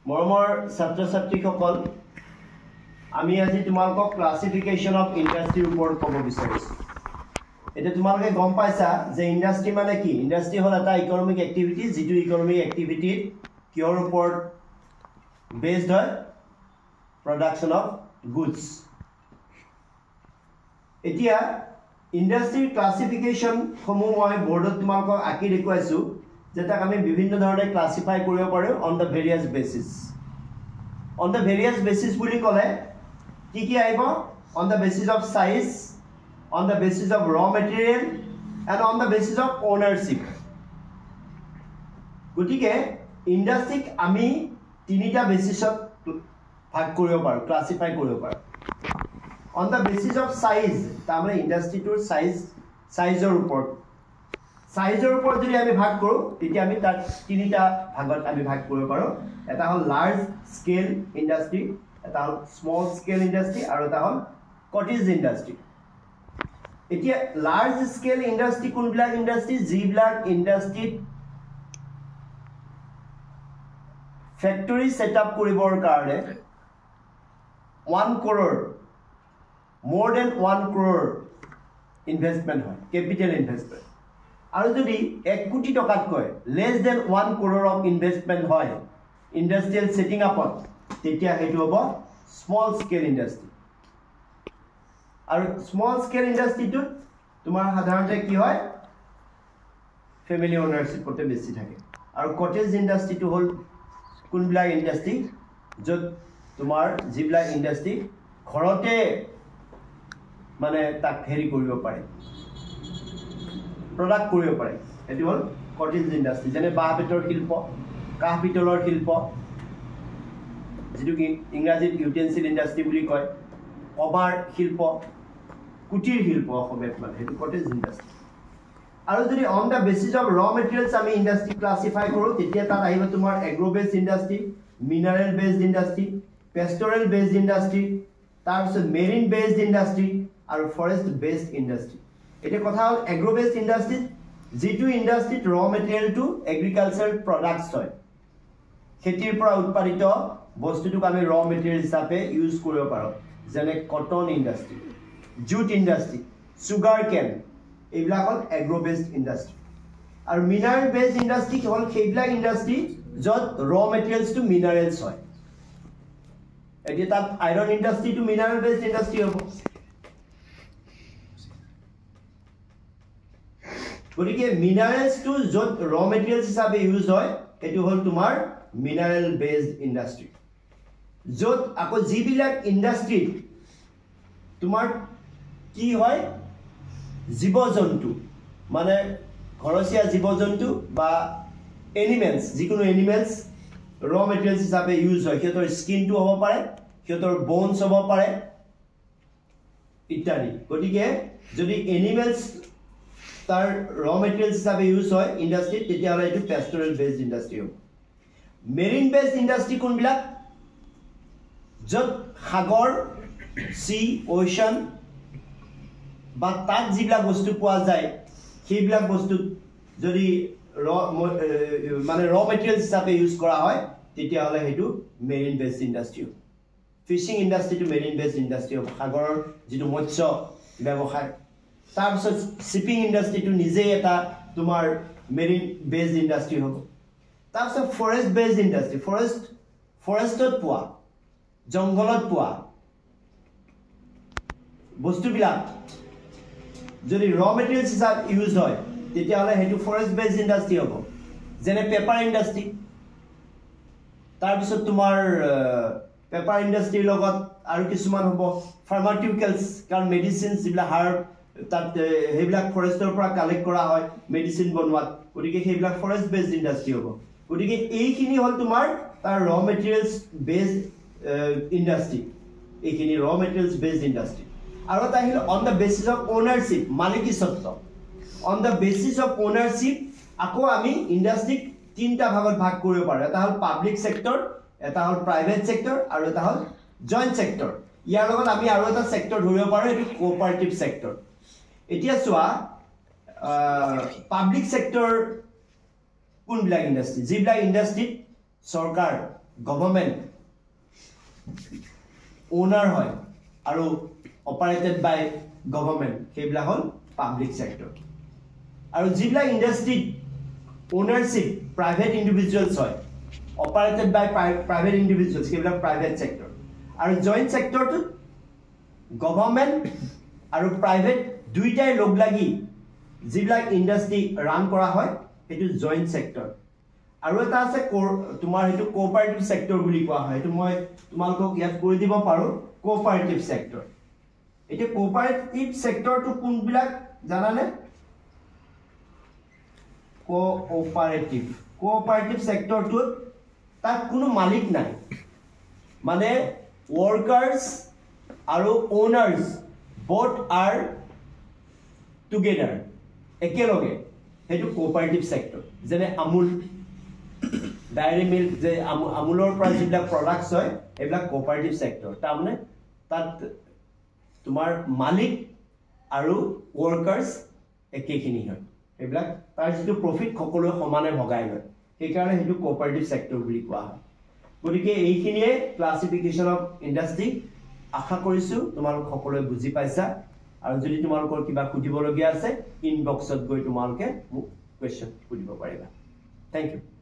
মৰমৰ ছাত্ৰ ছাত্ৰীসকল আমি আজি তোমালোকক ক্লাসিফিকেশন অফ ইন্ডাস্ট্ৰিৰ ওপৰত ক'ব বিচাৰিছো এটা তোমালোকে গম পাইছা যে ইন্ডাস্ট্ৰি মানে কি ইন্ডাস্ট্ৰি হল এটা ইকোনমিক এক্টিভিটি যেটো ইকোনমিক এক্টিভিটি কিহৰ ওপৰত বেসড হয় প্ৰডাকশন অফ গুডস এতিয়া ইন্ডাস্ট্ৰিৰ ক্লাসিফিকেশন সমূহ মই বোৰ্ডত তোমালোকক আকি দেখুৱাইছো যেটা আমি বিভিন্ন ধৰণে ক্লাসিফাই কৰিব পাৰো on the various basis on the various basis বুলি ক'লে কি কি আহিব on the basis of size on the basis of raw material and on the basis of ownership গতিকে ইন্ডাস্ট্ৰিক আমি তিনিটা বেসিছত ভাগ কৰিব পাৰো ক্লাসিফাই কৰিব পাৰো on the basis of size তাৰমানে ইন্ডাস্ট্ৰিটোৰ সাইজৰ ওপৰত সাইজৰ ওপৰত যদি আমি ভাগ কৰো তেতিয়া আমি তাত তিনিটা ভাগত আমি ভাগ কৰিব পাৰো এটা হল লাৰ্জ স্কেল ইন্ডাস্ট্ৰি এটা হল স্মল স্কেল ইন্ডাস্ট্ৰি আৰু এটা হল কটেজ ইন্ডাস্ট্ৰি এতিয়া লাৰ্জ স্কেল ইন্ডাস্ট্ৰি কোনবিলাক ইন্ডাস্ট্ৰি যিবিলাক ইন্ডাস্ট্ৰিত ফ্যাক্টৰী সেটআপ কৰিবৰ কাৰণে 1 crore more than 1 crore investment হয় ক্যাপিটাল ইনভেষ্টমেন্ট আৰু যদি 1 কোটি টকাত কয় less than 1 crore of investment হয় ইন্ডাস্ট্ৰিয়েল সেটিং আপত তেতিয়া হেতু হ'ব স্মল স্কেল ইন্ডাস্ট্ৰি আৰু স্মল স্কেল ইন্ডাস্ট্ৰিটো তোমাৰ সাধাৰণতে কি হয় ফ্যামিলি ওনাৰশিপতে বেছি থাকে আৰু কটেজ ইন্ডাস্ট্ৰিটো হল কোনবিলাক ইন্ডাস্ট্ৰি যত তোমাৰ যিবিলাক ইন্ডাস্ট্ৰি ঘৰতে মানে তাক হেৰি কৰিব পাৰে প্ৰডাক্ট কৰিব পাৰে এটো হল কটেজ ইন্ডাস্ট্ৰি যেনে বাঁহ বেতৰ শিল্প কাঠ পিতলৰ শিল্প যেটো কি ইংৰাজীত ইউটেনসিল ইন্ডাস্ট্ৰি বুলি কয় কবাৰ শিল্প কুটিৰ শিল্প অসমত মানে এটো কটেজ ইন্ডাস্ট্ৰি আৰু যদি on the basis of raw materials আমি ইন্ডাস্ট্ৰি ক্লাসিফাই কৰো তেতিয়া তাত আহিব তোমাৰ agro based industry mineral based industry pastoral based industry তাৰপিছত মেৰিন বেসড ইন্ডাস্ট্ৰি আৰু ফৰেষ্ট বেসড ইন্ডাস্ট্ৰি এটা কথা হল এগ্ৰো বেসড ইন্ডাস্ট্ৰি যেটো ইন্ডাস্ট্ৰিত ৰ মেটেৰিয়েল টু এগ্ৰিকালচাৰ প্ৰডাক্টস হয় খেতিৰ পৰা উৎপাদিত বস্তুটোক আমি ৰ মেটেৰিয়েল হিচাপে ইউজ কৰিব পাৰো যেনে cotton industry jute industry sugar কেন এইবিলাক হল এগ্ৰো বেসড ইন্ডাস্ট্ৰি আৰু মিনাৰেল বেসড ইন্ডাস্ট্ৰি হল সেইবিলাক ইন্ডাস্ট্ৰি যত ৰ মেটেৰিয়েলছ টু মিনাৰেলছ হয় এতিয়া তাত iron industry two mineral based industry হ'ব গতিকে মিনাৰেলছ টু যত ৰ মেটেৰিয়েলছ হিচাপে ইউজ হয় এটো হল তোমাৰ মিনাৰেল বেসড ইন্ডাস্ট্ৰি যত আকৌ যিবিলাক ইন্ডাস্ট্ৰি তোমাৰ কি হয় জীৱ-জন্তু মানে ঘৰচীয়া জীৱ-জন্তু বা এনিমেলছ যিকোনো এনিমেলছ ৰ মেটেৰিয়েলছ হিচাপে ইউজ হয় সিহঁতৰ স্কিনটো হ'ব পাৰে সিহঁতৰ বোনছ হ'ব পাৰে ইত্যাদি গতিকে যদি এনিমেলছ তাৰ ৰ মেটেৰিয়েলছ হিচাপে ইউজ হয় ইন্ডাস্ট্ৰি তেতিয়া হলে এটো পেস্টোৰেল বেসড ইন্ডাস্ট্ৰি হ'ব মেৰিন বেসড ইন্ডাস্ট্ৰি কোনবিলাক যত সাগৰ সি ওশান বা তাত যিবিলাক বস্তু পোৱা যায় সেইবিলাক বস্তু যদি মানে ৰ মেটেৰিয়েলছ হিচাপে ইউজ কৰা হয় তেতিয়া হলে হেতু marine based industry fishing industry to marine based industry সাগৰৰ যেটো মৎস্য ব্যৱসায় তাৰপিছত শিপিং ইন্ডাস্ট্ৰিটো নিজে এটা তোমাৰ মেৰিন বেসড ইন্ডাস্ট্ৰি হ'ব তাৰপিছত ফৰেষ্ট বেসড ইন্ডাস্ট্ৰি ফৰেষ্টত পোৱা জংগলত পোৱা বস্তুবিলাক যদি ৰ মেটেৰিয়েলছ হিচাপে ইউজ হয় তেতিয়া হলে হেতু ফৰেষ্ট বেসড ইন্ডাস্ট্ৰি হ'ব যেনে পেপাৰ ইন্ডাস্ট্ৰি তাৰপিছত তোমাৰ পেপাৰ ইন্ডাস্ট্ৰিৰ লগত আৰু কিছুমান হ'ব ফাৰ্মাটিউটিকেলছ কাৰণ মেডিচিনছ যিবিলাক হাৰ্ব তাত হেবিলাক ফৰেষ্টৰ পৰা কালেক্ট কৰা হয় মেডিচিন বনোৱাত গতিকে সেইবিলাক ফৰেষ্ট বেসড ইন্ডাস্ট্ৰি হ'ব গতিকে এইখিনি হল তোমাৰ তাৰ ৰ মেটেৰিয়েলছ বেসড ইন্ডাস্ট্ৰি এইখিনি ৰ মেটেৰিয়েলছ বেসড ইন্ডাস্ট্ৰি আৰু এটা আহিল on the basis of ownership মালিকীস্বত্ব on the basis of ownership আকৌ আমি ইন্ডাস্ট্ৰিক তিনটা ভাগত ভাগ কৰিব পাৰো এটা হল পাব্লিক সেক্টৰ এটা হল প্ৰাইভেট সেক্টৰ আৰু এটা হল জয়েন্ট সেক্টৰ ইয়াৰ লগত আমি আৰু এটা সেক্টৰ ধৰিব পাৰো এটো কোঅপাৰেটিভ সেক্টৰ এতিয়া চোৱা পাব্লিক সেক্টৰ কোনবিলাক ইন্ডাস্ট্ৰি যিবিলাক ইন্ডাস্ট্ৰিত সৰকাৰ গভৰ্ণমেণ্ট ওনাৰ হয় আৰু অপাৰেটেড বাই গভৰ্ণমেণ্ট সেইবিলাক হ'ল পাব্লিক সেক্টৰ আৰু যিবিলাক ইণ্ডাষ্ট্ৰিত ওনাৰশ্বিপ প্ৰাইভেট ইণ্ডিভিজুৱেলছ হয় অপাৰেটেড বাই প্ৰাইভেট ইণ্ডিভিজুৱেলছ সেইবিলাক প্ৰাইভেট সেক্টৰ আৰু জইণ্ট সেক্টৰটোত গভৰ্ণমেণ্ট আৰু প্ৰাইভেট দুইটাই লগ লাগি যিবিলাক ইণ্ডাষ্ট্ৰি ৰান কৰা হয় সেইটো জইণ্ট সেক্টৰ আৰু এটা আছে তোমাৰ হেতু কোঅপাৰেটিভ সেক্টৰ বুলি কোৱা হয় হেতু মই তোমালোকক ইয়াত কৈ দিব পাৰো কোঅপাৰেটিভ সেক্টৰ এটা কোঅপাৰেটিভ সেক্টৰটো কোনবিলাক জানানে কোঅপাৰেটিভ সেক্টৰটো তাত কোনো মালিক নাই মানে ওয়াৰ্কাৰ্স আৰু ওনাৰ্স both are together একেলগে হেতু কোঅপাৰেটিভ সেক্টৰ যেনে আমুল ডায়েৰী মিল্ক যে আমুলৰ পৰা যিবিলাক প্ৰডাক্টছ হয় এইবিলাক কোঅপাৰেটিভ সেক্টৰ তাৰমানে তাত তোমাৰ মালিক আৰু ওয়াৰ্কাৰ্স একেখিনি হয় এইবিলাক তাৰ যিটো প্ৰফিট সকলোৱে সমানে ভগাই লয় সেইকাৰণে হেতু কোঅপাৰেটিভ সেক্টৰ বুলি কোৱা হয় গতিকে এইখিনিয়ে ক্লাসিফিকেশন অফ ইণ্ডাষ্ট্ৰি আশা কৰিছো তোমালোক সকলোৱে বুজি পাইছা আৰু যদি তোমালোকৰ কিবা খুদিবলগীয়া আছে ইনবক্সত গৈ তোমালোকে মোক কোৱেশ্চন খুদিব পাৰিবা থ্যাংক ইউ